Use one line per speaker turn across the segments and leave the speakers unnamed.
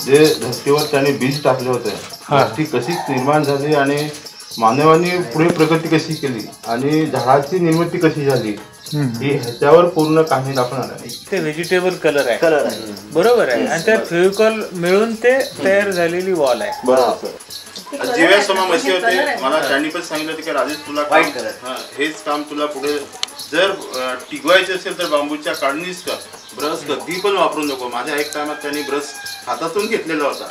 जे धर्तीवर त्यांनी बीज टाकले होते ती कशी निर्माण झाली आणि मानवाने पुढे प्रगती कशी केली आणि झाडाची निर्मिती कशी झाली ही ह्याच्यावर पूर्ण कहाणी दाखवणार आहे.
ते व्हेजिटेबल कलर आहे बरोबर आहे आणि त्यात फेविकॉल मिळून ते तयार झालेली वॉल आहे.
बरोबर. जेव्हा समा मशी होते मला त्यांनी पण सांगितलं होतं की राजेश तुला हेच काम तुला पुढे जर टिकवायचे असेल तर बांबूच्या काढणीच कर, ब्रश कधी पण वापरू नको. माझ्या एक टायमात त्यांनी ब्रश हातातून घेतलेला होता.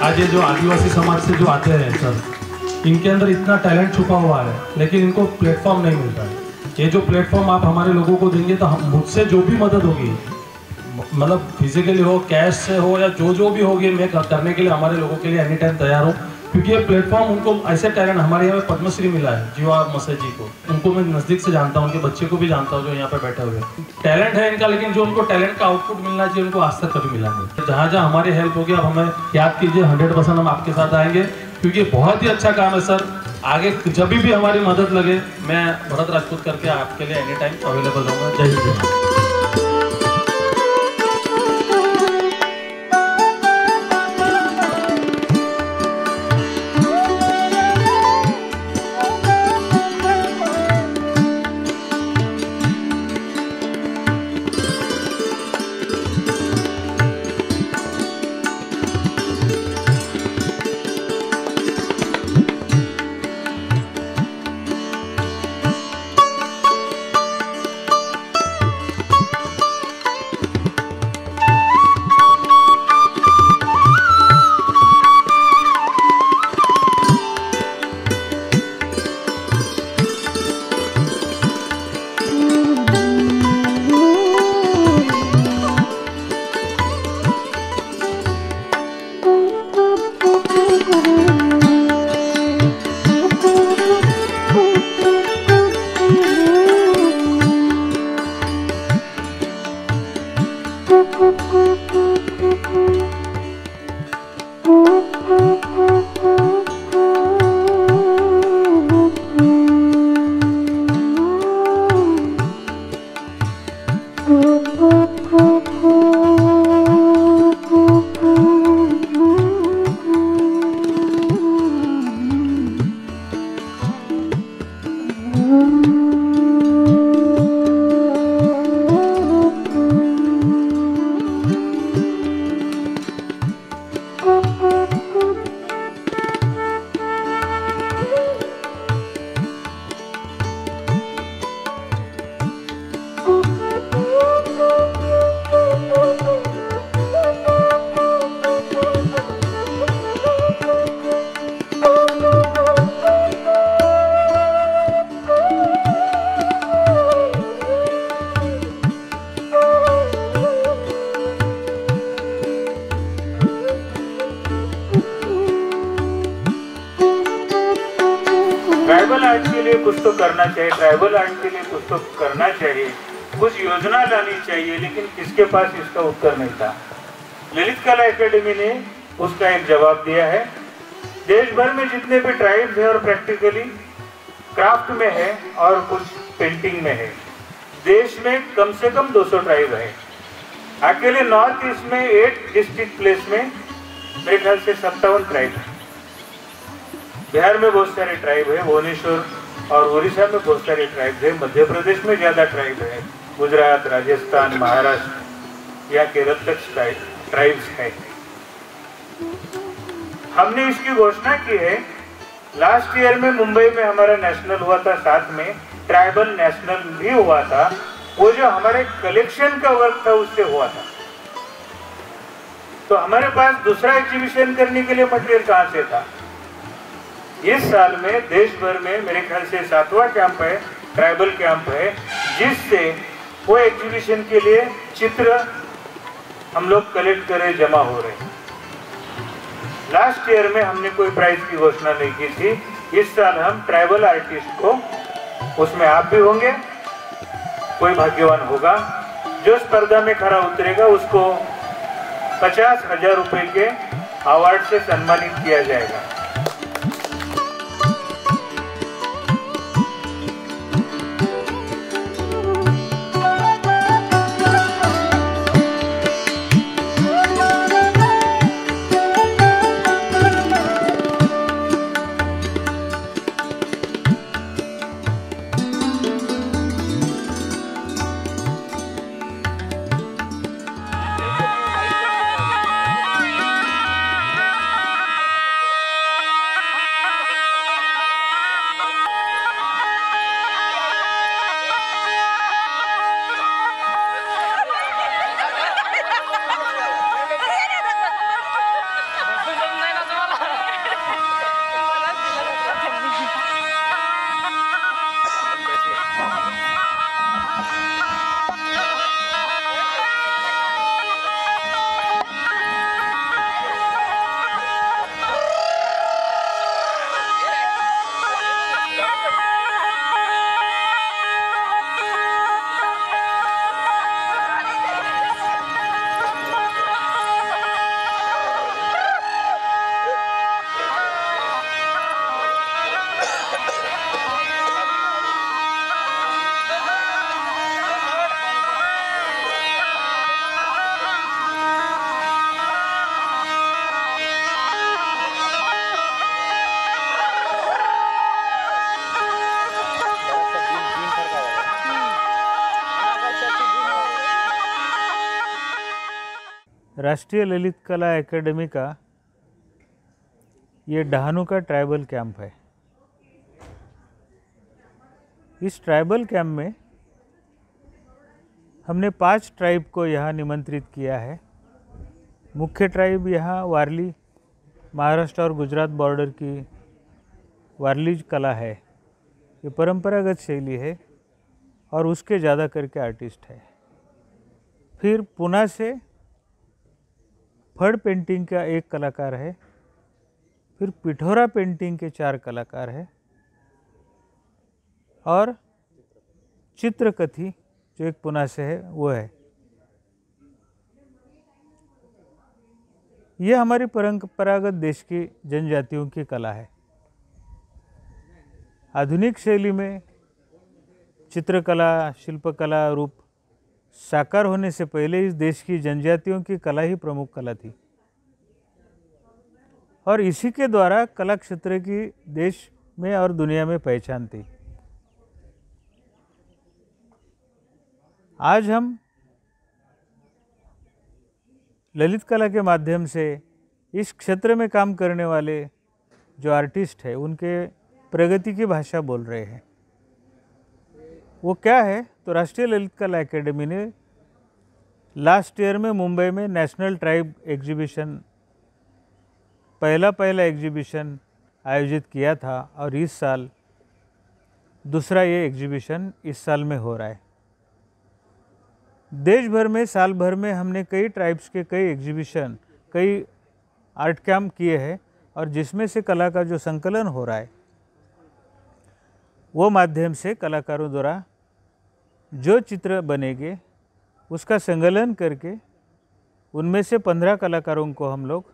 आज ये जो आदिवासी समाज से जो आते हैं सर, इनके अंदर इतना टैलेंट छुपा हुआ है लेकिन इनको प्लेटफॉर्म नहीं मिलता है. ये जो प्लेटफॉर्म आप हमारे लोगों को देंगे तो हम मुझसे जो भी मदद होगी, मतलब फिजिकली हो, कैश से हो या जो भी होगी, मैं करने के लिए हमारे लोगों के लिए एनी टाइम तैयार हूँ. क्योंकि ये प्लेटफॉर्म उनको ऐसे टैलेंट, हमारे यहाँ पे पद्मश्री मिला है जीवा मसे जी को, उनको मैं नज़दीक से जानता हूँ, उनके बच्चे को भी जानता हूँ जो यहाँ पे बैठे हुए हैं. टैलेंट है इनका, लेकिन जो उनको टैलेंट का आउटपुट मिलना चाहिए उनको आज तक कभी मिला नहीं. जहाँ जहाँ हमारी हेल्प होगी अब हमें याद कीजिए, 100% हम आपके साथ आएंगे क्योंकि बहुत ही अच्छा काम है सर. आगे जब भी हमारी मदद लगे मैं भरत राजपूत करके आपके लिए एनी टाइम अवेलेबल रहूँगा. जय हिंद.
ट्राइबल आर्ट के लिए कुछ तो करना चाहिए, ट्राइबल आर्ट के लिए कुछ तो करना चाहिए, कुछ योजना लानी चाहिए, लेकिन किसके पास इसका उत्तर नहीं था. ललित कला एकेडमी ने उसका एक जवाब दिया है. देश भर में जितने भी ट्राइब्स है और प्रैक्टिकली क्राफ्ट में है और कुछ पेंटिंग में है, देश में कम से कम 200 ट्राइब है. अकेले नॉर्थ ईस्ट में 8 डिस्ट्रिक्ट प्लेस में मेरे ख्याल से 57 ट्राइब है. बिहार में बहुत सारे ट्राइब है, भुवनेश्वर और उड़ीसा में बहुत सारे ट्राइब है, मध्य प्रदेश में ज़्यादा ट्राइब है, गुजरात, राजस्थान, महाराष्ट्र. या केरल तक ट्राइब्स है। हमने इसकी घोषणा की है। लास्ट ईयर में मुंबई में हमारा नेशनल हुआ था, साथ में ट्राइबल नेशनल भी हुआ था। वो जो हमारे कलेक्शन का वर्क था उससे हुआ था। तो हमारे पास दूसरा एग्जीबिशन करने के लिए मटेरियल कहां से था? इस साल में देश भर में मेरे ख्याल से 7वां कैंप है, ट्राइबल कैंप है, जिससे वो एग्जीबिशन के लिए चित्र हम लोग कलेक्ट करे, जमा हो रहे। लास्ट ईयर में हमने कोई प्राइज की घोषणा नहीं की थी। इस साल हम ट्राइबल आर्टिस्ट को, उसमें आप भी होंगे, कोई भाग्यवान होगा जो स्पर्धा में खरा उतरेगा, उसको 50,000 रुपए के अवार्ड से सम्मानित किया जाएगा। राष्ट्रीय ललित कला एकेडमी का ये डहाणू का ट्राइबल कैंप है। इस ट्राइबल कैंप में हमने 5 ट्राइब को यहाँ निमंत्रित किया है। मुख्य ट्राइब यहाँ वारली, महाराष्ट्र और गुजरात बॉर्डर की वारली कला है। ये परंपरागत शैली है और उसके ज़्यादा करके आर्टिस्ट है। फिर पुणे से फड़ पेंटिंग का एक कलाकार है। फिर पिठोरा पेंटिंग के 4 कलाकार हैं और चित्रकथी जो एक पुणे से है वो है। ये हमारी परंपरागत देश की जनजातियों की कला है। आधुनिक शैली में चित्रकला, शिल्पकला रूप साकार होने से पहले इस देश की जनजातियों की कला ही प्रमुख कला थी और इसी के द्वारा कला क्षेत्र की देश में और दुनिया में पहचान थी। आज हम ललित कला के माध्यम से इस क्षेत्र में काम करने वाले जो आर्टिस्ट है उनके प्रगति की भाषा बोल रहे हैं। वो क्या है? तो राष्ट्रीय ललित कला एकेडमी ने लास्ट ईयर में मुंबई में नेशनल ट्राइब एग्जीबिशन पहला एग्जीबिशन आयोजित किया था और इस साल दूसरा ये एग्जीबिशन इस साल में हो रहा है। देश भर में साल भर में हमने कई ट्राइब्स के कई एग्जीबिशन, कई आर्ट कैंप किए हैं और जिसमें से कला का जो संकलन हो रहा है वो माध्यम से कलाकारों द्वारा जो चित्र बनेंगे उसका संकलन करके उनमें से 15 कलाकारों को हम लोग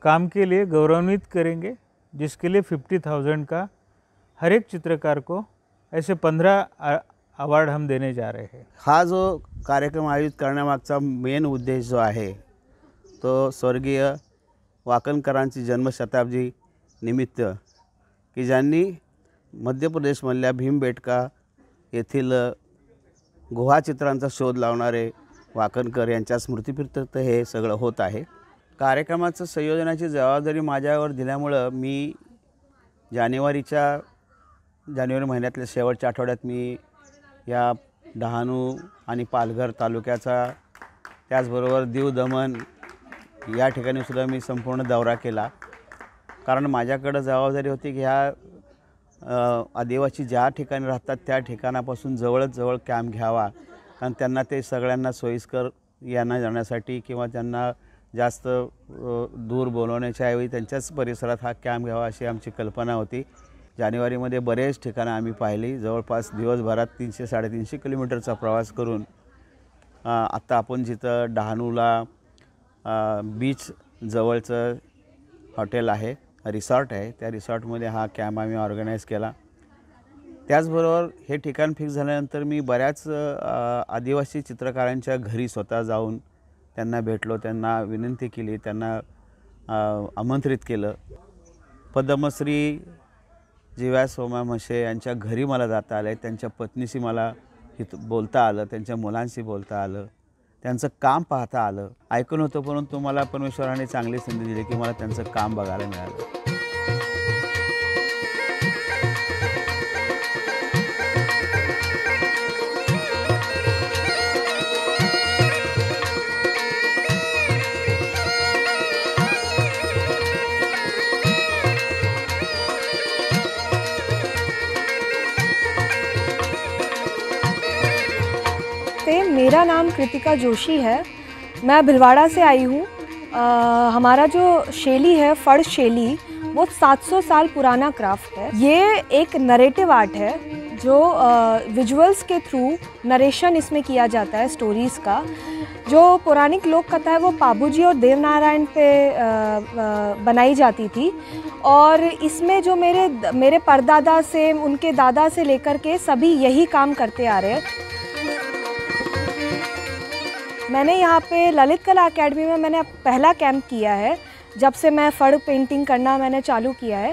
काम के लिए गौरवान्वित करेंगे, जिसके लिए 50,000 का हर एक चित्रकार को ऐसे 15 अवार्ड हम देने जा रहे हैं।
हा जो कार्यक्रम आयोजित करण्यामागचा मेन उद्देश जो आहे तो स्वर्गीय वाकणकरांची जन्मशताब्दी निमित्त की ज्यांनी मध्य प्रदेशमधल्या भीमबेटका येथील गुहा चित्रांचा शोध लावणारे वाकणकर यांच्या स्मृतिप्रीत्यर्थ हे सगळं होत आहे. कार्यक्रमाचं संयोजनाची जबाबदारी माझ्यावर दिल्यामुळं मी जानेवारी महिन्यातल्या शेवटच्या आठवड्यात मी या डहाणू आणि पालघर तालुक्याचा, त्याचबरोबर दीव दमण या ठिकाणी सुद्धा मी संपूर्ण दौरा केला. कारण माझ्याकडं जबाबदारी होती की ह्या आदिवासी ज्या ठिकाणी राहतात त्या ठिकाणापासून जवळच जवळ कॅम्प घ्यावा, कारण त्यांना ते सगळ्यांना सोयीस्कर येण्या जाण्यासाठी किंवा त्यांना जास्त दूर बोलवण्याच्या ऐवजी त्यांच्याच परिसरात हा कॅम्प घ्यावा अशी आमची कल्पना होती. जानेवारीमध्ये बरेच ठिकाणं आम्ही पाहिली. जवळपास दिवसभरात 300-350 किलोमीटरचा प्रवास करून आत्ता आपण जिथं डहाणूला बीच जवळचं हॉटेल आहे, रिसॉर्ट आहे, त्या रिसॉर्टमध्ये हा कॅम्प आम्ही ऑर्गनाईज केला. त्याचबरोबर हे ठिकाण फिक्स झाल्यानंतर मी बऱ्याच आदिवासी चित्रकारांच्या घरी स्वतः जाऊन त्यांना भेटलो, त्यांना विनंती केली, त्यांना आमंत्रित केलं. पद्मश्री जीव्या सोमा म्हशे यांच्या घरी मला जाता आलं, त्यांच्या पत्नीशी मला इथं बोलता आलं, त्यांच्या मुलांशी बोलता आलं, त्यांचं काम पाहता आलं. ऐकून होतं, परंतु मला परमेश्वराने चांगली संधी दिली की मला त्यांचं काम बघायला मिळालं.
मेरा नाम कृतिका जोशी है, मैं भिलवाड़ा से आई हूँ. हमारा जो शैली है फड़ शैली, वो 700 साल पुराना क्राफ्ट है. ये एक नरेटिव आर्ट है जो विजुअल्स के थ्रू नरेशन इसमें किया जाता है स्टोरीज़ का. जो पौराणिक लोक कथा है वो पाबूजी और देवनारायण पे बनाई जाती थी, और इसमें जो मेरे परदादा से, उनके दादा से लेकर के सभी यही काम करते आ रहे हैं. मैंने यहाँ पे ललित कला अकेडमी में मैंने पहला कैंप किया है जब से मैं फड़ पेंटिंग करना मैंने चालू किया है.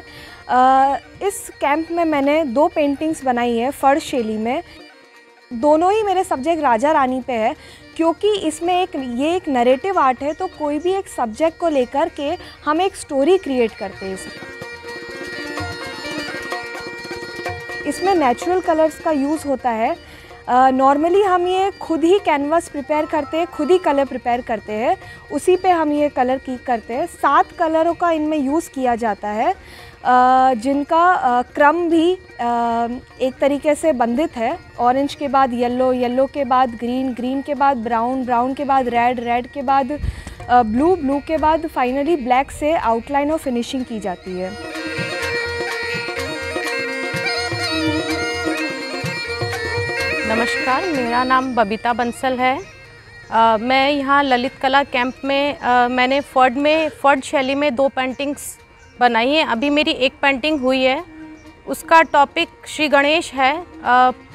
इस कैंप में मैंने 2 पेंटिंग्स बनाई है फड़ शैली में. दोनों ही मेरे सब्जेक्ट राजा रानी पे है, क्योंकि इसमें ये एक नरेटिव आर्ट है, तो कोई भी एक सब्जेक्ट को लेकर के हम एक स्टोरी क्रिएट करते हैं. इसमें नेचुरल कलर्स का यूज़ होता है. नॉर्मली हम ये खुद ही कैनवास प्रिपेयर करते हैं, खुद ही कलर प्रिपेयर करते हैं, उसी पे हम ये कलर की करते हैं. 7 कलरों का इनमें यूज़ किया जाता है, जिनका क्रम भी एक तरीके से बंधित है. ऑरेंज के बाद येलो, येलो के बाद ग्रीन, ग्रीन के बाद ब्राउन, ब्राउन के बाद रेड, रेड के बाद ब्लू, ब्लू के बाद फाइनली ब्लैक से आउटलाइन और फिनिशिंग की जाती है.
नमस्कार, मेरा नाम बबीता बंसल है. मैं यहाँ ललित कला कैंप में मैंने फर्ड शैली में 2 पेंटिंग्स बनाई हैं. अभी मेरी एक पेंटिंग हुई है, उसका टॉपिक श्री गणेश है.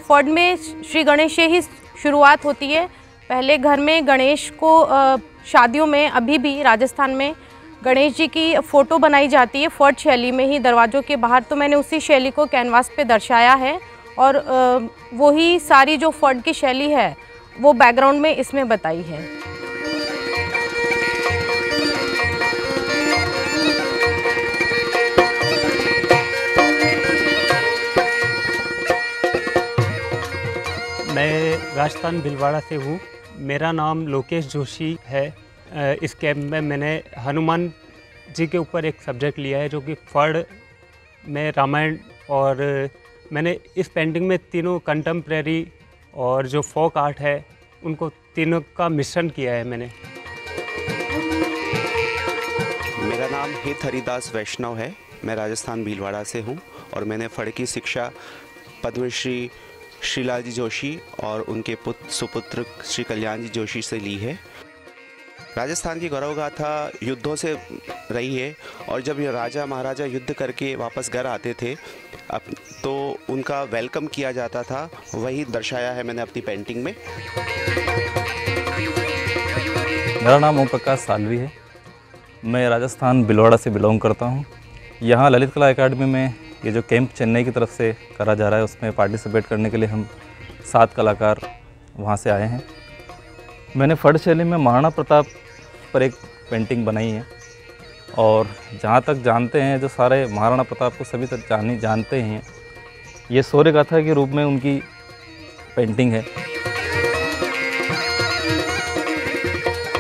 फर्ड में श्री गणेश से ही शुरुआत होती है. पहले घर में गणेश को शादियों में, अभी भी राजस्थान में गणेश जी की फ़ोटो बनाई जाती है फर्ड शैली में ही दरवाज़ों के बाहर. तो मैंने उसी शैली को कैनवास पे दर्शाया है, और वही सारी जो फर्ड की शैली है वो बैकग्राउंड में इसमें बताई है.
मैं राजस्थान भिलवाड़ा से हूँ. मेरा नाम लोकेश जोशी है. इस कैंप में मैंने हनुमान जी के ऊपर एक सब्जेक्ट लिया है, जो कि फर्ड में रामायण, और मैंने इस पेंटिंग में तीनों कंटेम्प्रेरी और जो फोक आर्ट है उनको तीनों का मिश्रण किया है मैंने.
मेरा नाम हित हरिदास वैष्णव है. मैं राजस्थान भीलवाड़ा से हूँ, और मैंने फड़ की शिक्षा पद्मश्री श्रीलाल जोशी और उनके सुपुत्र श्री कल्याण जी जोशी से ली है. राजस्थान की गौरव गाथा युद्धों से रही है, और जब ये राजा महाराजा युद्ध करके वापस घर आते थे अब तो उनका वेलकम किया जाता था, वही दर्शाया है मैंने अपनी पेंटिंग में.
मेरा नाम ओम प्रकाश सालवी है. मैं राजस्थान भिलवाड़ा से बिलोंग करता हूँ. यहाँ ललित कला अकेडमी में ये जो कैंप चेन्नई की तरफ से करा जा रहा है, उसमें पार्टिसिपेट करने के लिए हम 7 कलाकार वहाँ से आए हैं. मैंने फड़ शैली में महाराणा प्रताप पर एक पेंटिंग बनाई है और जहाँ तक जानते हैं जो सारे महाराणा प्रताप को सभी तक जानते हैं, ये शौर्य गाथा के रूप में उनकी पेंटिंग है।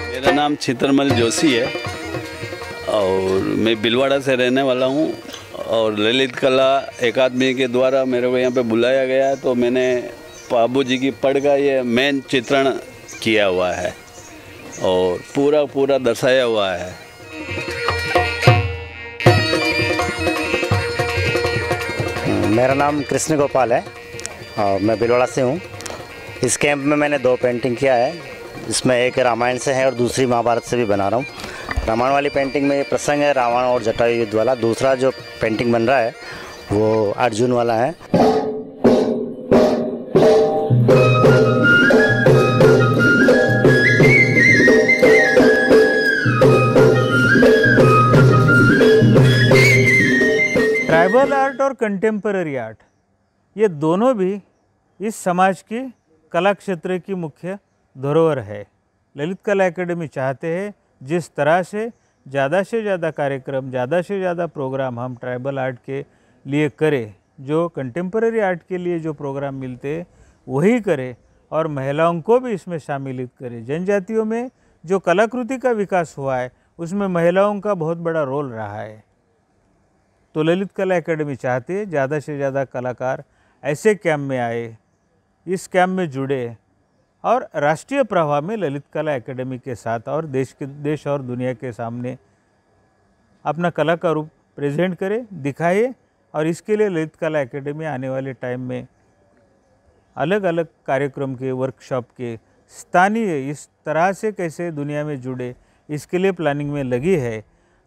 मेरा नाम चित्रमल जोशी है और मैं भीलवाड़ा से रहने वाला हूँ और ललित कला अकादमी के द्वारा मेरे को यहाँ पे बुलाया गया, तो मैंने बाबू जी की पढ़ का ये मेन चित्रण किया हुआ है और पूरा दर्शाया हुआ है।
मेरा नाम कृष्ण गोपाल है और मैं भीलवाड़ा से हूँ। इस कैंप में मैंने 2 पेंटिंग किया है, इसमें एक रामायण से है और दूसरी महाभारत से भी बना रहा हूँ। रामायण वाली पेंटिंग में ये प्रसंग है रावण और जटायु युद्ध वाला। दूसरा जो पेंटिंग बन रहा है वो अर्जुन वाला है।
ट्राइबल आर्ट और कंटेम्पररी आर्ट, ये दोनों भी इस समाज की कला क्षेत्र की मुख्य धरोहर है। ललित कला एकेडमी चाहते हैं जिस तरह से ज़्यादा कार्यक्रम, ज़्यादा से ज़्यादा प्रोग्राम हम ट्राइबल आर्ट के लिए करें, जो कंटेम्पररी आर्ट के लिए जो प्रोग्राम मिलते हैं वही करें और महिलाओं को भी इसमें शामिलित करें। जनजातियों में जो कलाकृति का विकास हुआ है उसमें महिलाओं का बहुत बड़ा रोल रहा है। तो ललित कला एकेडमी चाहती है ज़्यादा से ज़्यादा कलाकार ऐसे कैंप में आए, इस कैंप में जुड़े और राष्ट्रीय प्रवाह में ललित कला एकेडमी के साथ और देश और दुनिया के सामने अपना कला का रूप प्रेजेंट करे, दिखाए। और इसके लिए ललित कला एकेडमी आने वाले टाइम में अलग अलग कार्यक्रम के, वर्कशॉप के, स्थानीय इस तरह से कैसे दुनिया में जुड़े, इसके लिए प्लानिंग में लगी है।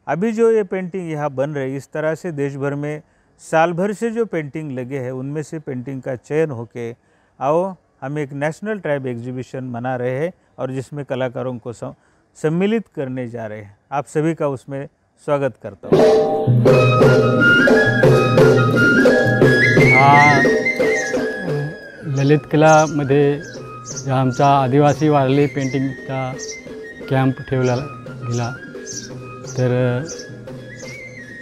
अभी जो ये पेंटिंग यहाँ बन रही, इस तरह से देश भर में साल भर से जो पेंटिंग लगे हैं उनमें से पेंटिंग का चयन होके आओ हम एक नेशनल ट्राइब एग्जीबिशन मना रहे हैं और जिसमें कलाकारों को सम्मिलित करने जा रहे हैं। आप सभी का उसमें स्वागत करता हूँ।
ललित कलामध्ये आमचा आदिवासी वारली पेंटिंगचा कॅम्प ठेवला गेला, तर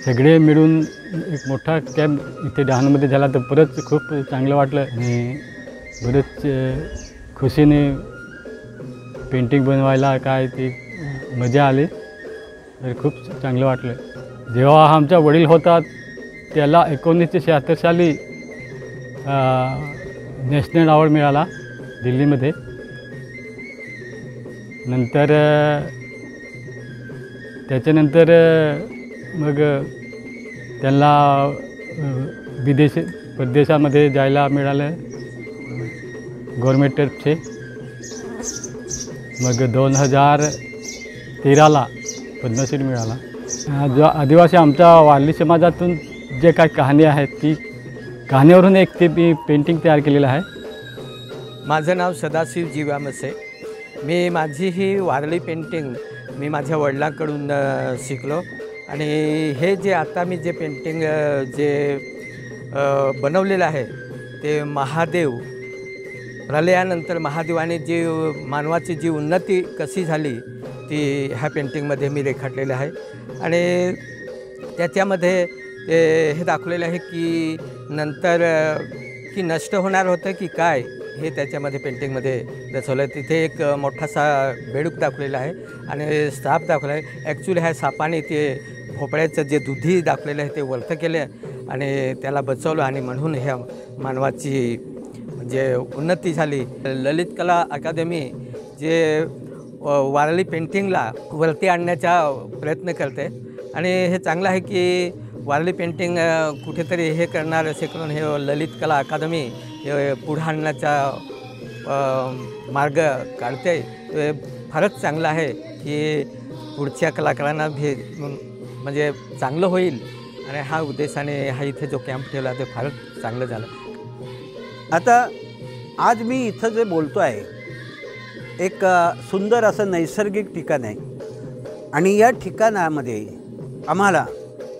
सगळे मिळून एक मोठा कॅम्प इथे डहाणूमध्ये झाला, तर परत खूप चांगलं वाटलं आणि बरेच खुशीने पेंटिंग बनवायला काय ती मजा आली, तर खूप चांगलं वाटलं। जेव्हा आमचा वडील होता त्याला 1976 साली नॅशनल अवॉर्ड मिळाला दिल्लीमध्ये। नंतर त्याच्यानंतर मग त्यांना परदेशामध्ये जायला मिळालं गव्हर्नमेंटतर्फे। मग 2013ला पद्मश्री मिळाला। जो आदिवासी आमच्या वारली समाजातून जे काही कहाणी आहेत ती कहाणीवरून एक ते पेंटिंग तयार केलेलं आहे।
माझं नाव सदाशिव जीवामसे। मी माझी ही वारली पेंटिंग मी माझ्या वडिलांकडून शिकलो आणि हे जे आता मी जे पेंटिंग जे बनवलेलं आहे ते महादेव, प्रलयानंतर महादेवाने जी मानवाची जी उन्नती कशी झाली ती ह्या पेंटिंगमध्ये मी रेखाटलेलं आहे। आणि त्याच्यामध्ये हे दाखवलेलं आहे की नंतर की नष्ट होणार होतं की काय हे त्याच्यामध्ये पेंटिंगमध्ये दर्शवलं आहे। तिथे एक मोठासा बेडूक दाखवलेला आहे आणि साप दाखवला आहे। ॲक्च्युली ह्या सापाने ते भोपळ्याचं जे दुधी दाखवलेलं आहे ते वलतं केलं आणि त्याला बचवलं आणि म्हणून ह्या मानवाची जे उन्नती झाली। ललित कला अकादमी जे वारली पेंटिंगला वरती आणण्याचा प्रयत्न करते आणि हे चांगलं आहे की वारली पेंटिंग कुठेतरी हे करणार असे करून हे ललित कला अकादमी हे पुढे आणण्याचा मार्ग काढते। फारच चांगलं आहे की पुढच्या कलाकारांना भी म्हणजे चांगलं होईल आणि हा उद्देशाने हा इथे जो कॅम्प ठेवला ते फारच चांगलं झालं।
आता आज मी इथं जे बोलतो आहे एक सुंदर असं नैसर्गिक ठिकाण आहे आणि या ठिकाणामध्ये आम्हाला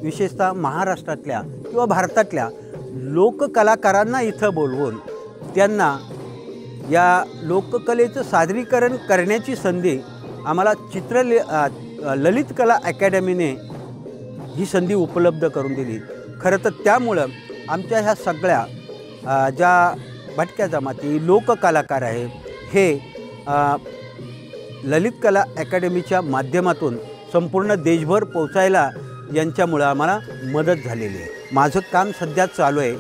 विशेषतः महाराष्ट्रातल्या किंवा भारतातल्या लोककलाकारांना इथं बोलवून त्यांना या लोककलेचं सादरीकरण करण्याची संधी आम्हाला ललित कला अकॅडमीने ही संधी उपलब्ध करून दिली। खरं तर त्यामुळं आमच्या ह्या सगळ्या ज्या भटक्या जमाती लोककलाकार आहे हे ललित कला अकॅडमीच्या माध्यमातून संपूर्ण देशभर पोचायला यांच्यामुळं आम्हाला मदत झालेली आहे। माझं काम सध्या चालू आहे,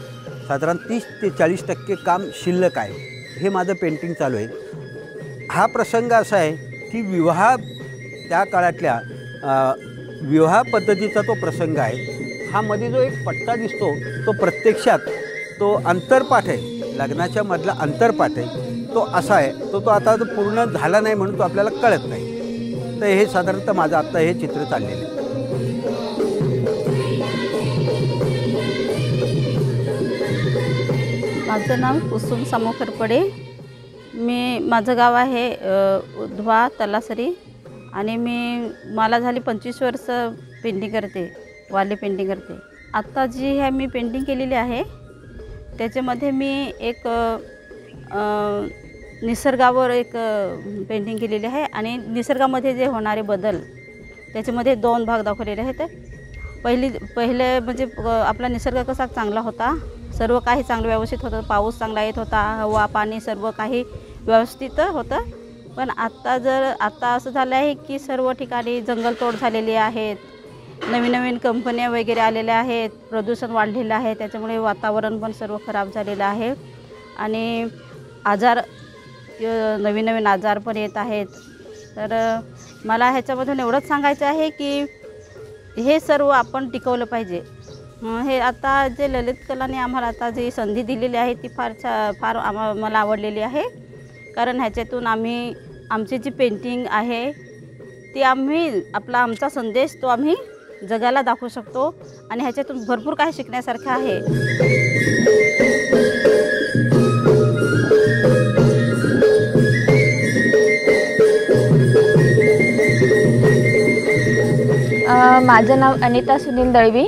साधारण 30 ते 40% काम शिल्लक आहे, हे माझं पेंटिंग चालू आहे। हा प्रसंग असा आहे की त्या काळातल्या विवाह पद्धतीचा तो प्रसंग आहे। हा मध्ये जो एक पट्टा दिसतो तो प्रत्यक्षात तो अंतरपाठ आहे, लग्नाच्या मधला अंतरपाठ आहे, तो असा आहे, तो आता पूर्ण झाला नाही म्हणून तो आपल्याला कळत नाही। तर हे साधारणतः माझं आत्ता हे चित्र चाललेलं आहे।
माझं नाव कुसुम सामोखरपडे, माझं गाव आहे उधवा तलासरी आणि मला झाली 25 वर्ष पेंटिंग करते, वारली पेंटिंग करते। आत्ता जी आहे मी पेंटिंग केलेली आहे त्याच्यामध्ये मी एक निसर्गावर एक पेंटिंग केलेली आहे आणि निसर्गामध्ये जे होणारे बदल त्याच्यामध्ये 2 भाग दाखवलेले आहेत। पहिले म्हणजे आपला निसर्ग कसा चांगला होता, सर्व काही चांगलं व्यवस्थित होतं, पाऊस चांगला येत होता, हवा पाणी सर्व काही व्यवस्थित होतं। पण आता असं झालं आहे की सर्व ठिकाणी जंगलतोड झालेली आहेत, नवीन नवीन कंपन्या वगैरे आलेल्या आहेत, प्रदूषण वाढलेलं आहे, त्याच्यामुळे वातावरण पण सर्व खराब झालेलं आहे आणि नवीन नवीन आजार पण येत आहेत। तर मला ह्याच्यामधून एवढंच सांगायचं आहे की हे सर्व आपण टिकवलं पाहिजे। हे आता जे ललित कलाने आम्हाला आता जी संधी दिलेली आहे ती फार मला आवडलेली आहे, कारण ह्याच्यातून आमची जी पेंटिंग आहे ती आमचा संदेश तो आम्ही जगाला दाखवू शकतो आणि ह्याच्यातून भरपूर काही शिकण्यासारखं आहे।
माझं नाव अनिता सुनील दळवी,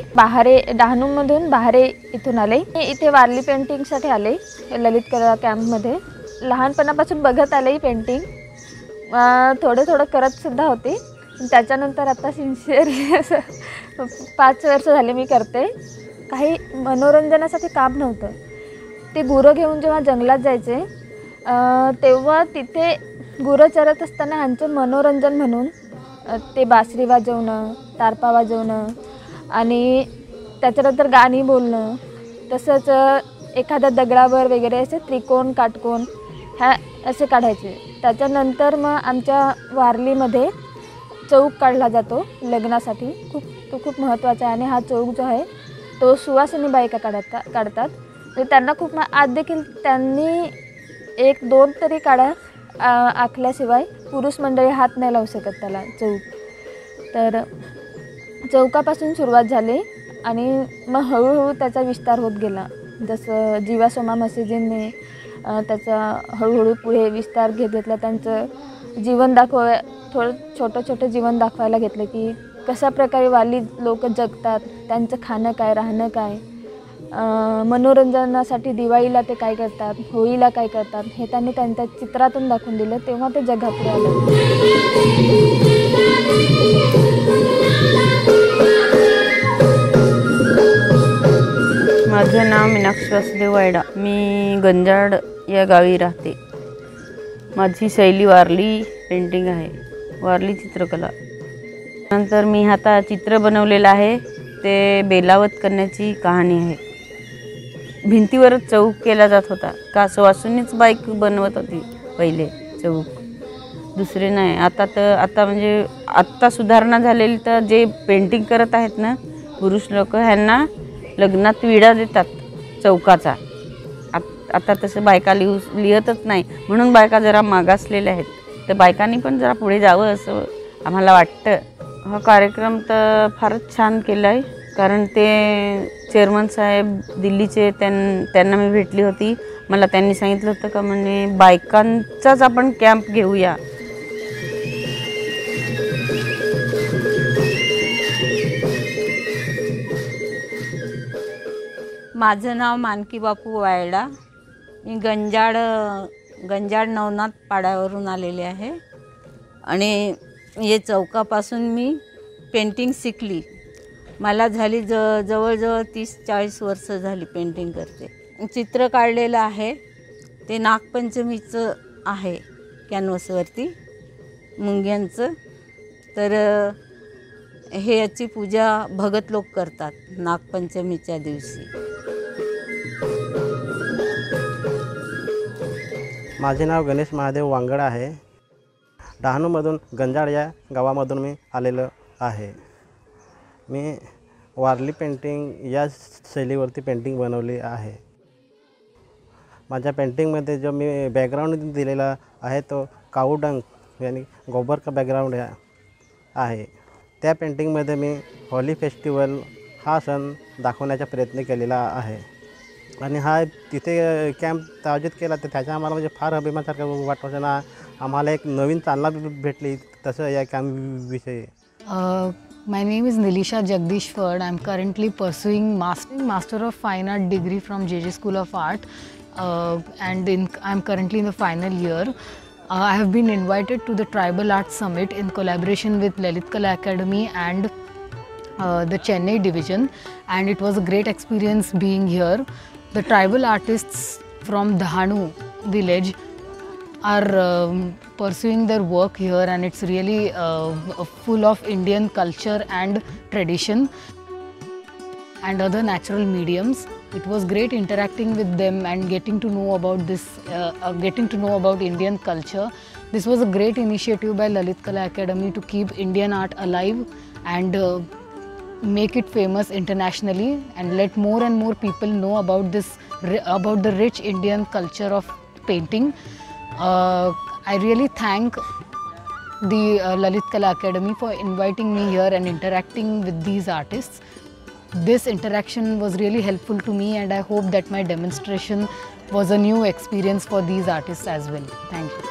डहाणूमधून बाहरे इथून आले। मी इथे वारली पेंटिंगसाठी आले ललित कला कॅम्पमध्ये। लहानपणापासून बघत आले ही पेंटिंग, थोडं करतसुद्धा होते। त्याच्यानंतर आता सिन्सिअरली असं 5 वर्ष झाले मी करते। काही मनोरंजनासाठी काम नव्हतं, ते गुरं घेऊन जेव्हा जंगलात जायचे तेव्हा तिथे गुरं चरत असताना ह्यांचं मनोरंजन म्हणून ते बासरी वाजवणं, तारपा वाजवणं आणि त्याच्यानंतर गाणी बोलणं, तसंच एखाद्या दगडावर वगैरे असे त्रिकोण काटकोण असे काढायचे। त्याच्यानंतर मग आमच्या वारलीमध्ये चौक काढला जातो लग्नासाठी, तो खूप महत्त्वाचा आहे आणि हा चौक जो आहे तो सुवासिनी बायका काढतात। तर त्यांना खूप आज देखील त्यांनी 1-2 तरी काढा आखल्याशिवाय पुरुष मंडळी हात नाही लावू शकत त्याला चौक। तर चौकापासून सुरुवात झाली आणि मग हळूहळू त्याचा विस्तार होत गेला। जसं जीवासोमा मस्जिदींनी त्याचा हळूहळू पुढे विस्तार घेतला, त्यांचं जीवन थोडं छोटं जीवन दाखवायला घेतलं की कशा प्रकारे वारली लोक जगतात, त्यांचं खाणं काय, राहणं काय, मनोरंजनासाठी दिवाळीला ते काय करतात, होळीला काय करतात, हे त्यांनी त्यांच्या चित्रातून दाखवून दिलं। तेव्हा ते जगापुढे आलं।
माझं नाव मीनाक्षी वासुदेव वायडा, मी गंजाड या गावी राहते। माझी शैली वारली पेंटिंग आहे, वारली चित्रकला। नंतर मी आता चित्र बनवलेलं आहे, ते बेलावत करण्याची कहाणी आहे। भिंतीवर चौक केला जात होता, का सुवासिनीच बाईक बनवत होती पहिले चौक, दुसरे नाही। आता म्हणजे आत्ता सुधारणा झालेली, तर जे पेंटिंग करत आहेत ना पुरुष लोक, ह्यांना लग्नात विडा देतात चौकाचा। आता तसं बायका लिहतच नाही, म्हणून बायका जरा मागासलेल्या आहेत। तर बायकांनी पण जरा पुढे जावं असं आम्हाला वाटतं। हा कार्यक्रम तर फारच छान केला आहे, कारण ते चेअरमन साहेब दिल्लीचे त्यांना मी भेटली होती। मला त्यांनी सांगितलं होतं का म्हणजे बायकांचाच आपण कॅम्प घेऊया।
माझं नाव मानकी बापू वायडा, मी गंजाड गंजाड नवनाथ पाड्यावरून आलेले आहे आणि हे चौकापासून मी पेंटिंग शिकली. मला झाली जवळजवळ 30-40 वर्ष झाली पेंटिंग करते. चित्र काढलेलं आहे ते नागपंचमीचं आहे कॅनव्हसवरती मुंग्यांचं. तर हे याची पूजा भगत लोक करतात नागपंचमीच्या दिवशी.
माझे नाव गणेश महादेव वांगड आहे. डहाणूमधून गंजाड या गावामधून मी आलेलो आहे. मी वारली पेंटिंग या शैलीवरती पेंटिंग बनवली आहे. माझ्या पेंटिंगमध्ये जो मी बॅकग्राऊंड दिलेला आहे तो काऊडंग यानी गोबर का बॅकग्राऊंड आहे. त्या पेंटिंगमध्ये मी होली फेस्टिवल हा सण दाखवण्याचा प्रयत्न केलेला आहे आणि हा तिथे कॅम्प आयोजित केला तर त्याचा आम्हाला म्हणजे फार अभिमानासारखं वाटतं ना. आम्हाला एक नवीन चालना भेटली तसं या कॅम्पविषयी.
My name is Nilisha Jagdish Ferd. I'm currently pursuing Master of Fine Art degree from JJ School of Art and I'm currently in the final year. I have been invited to the Tribal Arts Summit in collaboration with Lalit Kala Academy and the Chennai division, and it was a great experience being here. The tribal artists from Dhanu village are pursuing their work here, and it's really full of Indian culture and tradition and other natural mediums. It was great interacting with them and getting to know about this, getting to know about Indian culture. This was a great initiative by Lalit Kala Academy to keep Indian art alive and make it famous internationally and let more and more people know about this, about the rich Indian culture of painting. I really thank the Lalit Kala Academy for inviting me here and interacting with these artists. This interaction was really helpful to me, and I hope that my demonstration was a new experience for these artists as well. Thank you.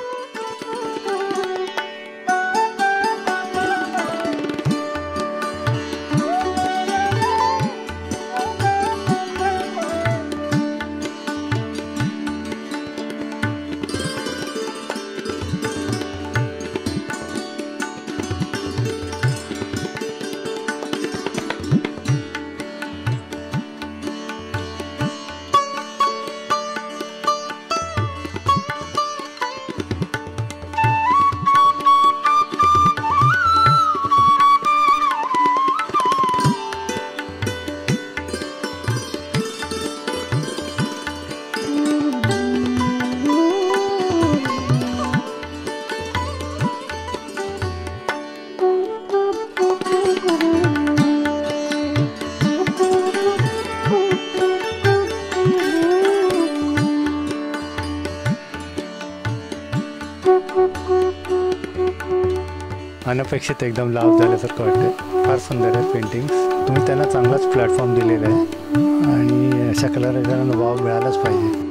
अनपेक्षित एकदम लाभ झाल्यासारखं वाटतं. फार सुंदर आहे paintings. तुम्ही त्यांना चांगलाच प्लॅटफॉर्म दिलेला आहे आणि अशा कलाकारांना वाव मिळालाच पाहिजे.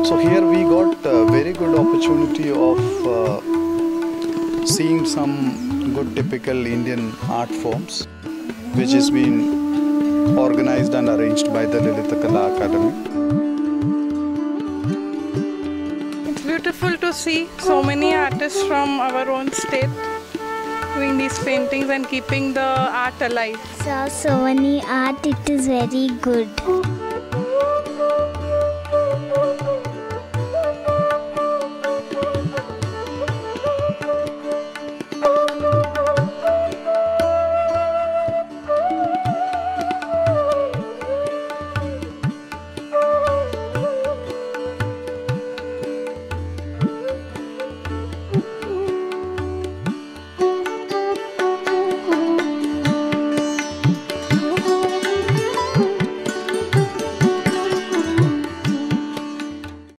So here we got a very good opportunity of seeing some good typical Indian art forms which has been organized and arranged by the Lalit Kala Academy.
Beautiful to see so many artists from our own state doing these paintings and keeping the art alive.
So many art, it is very good.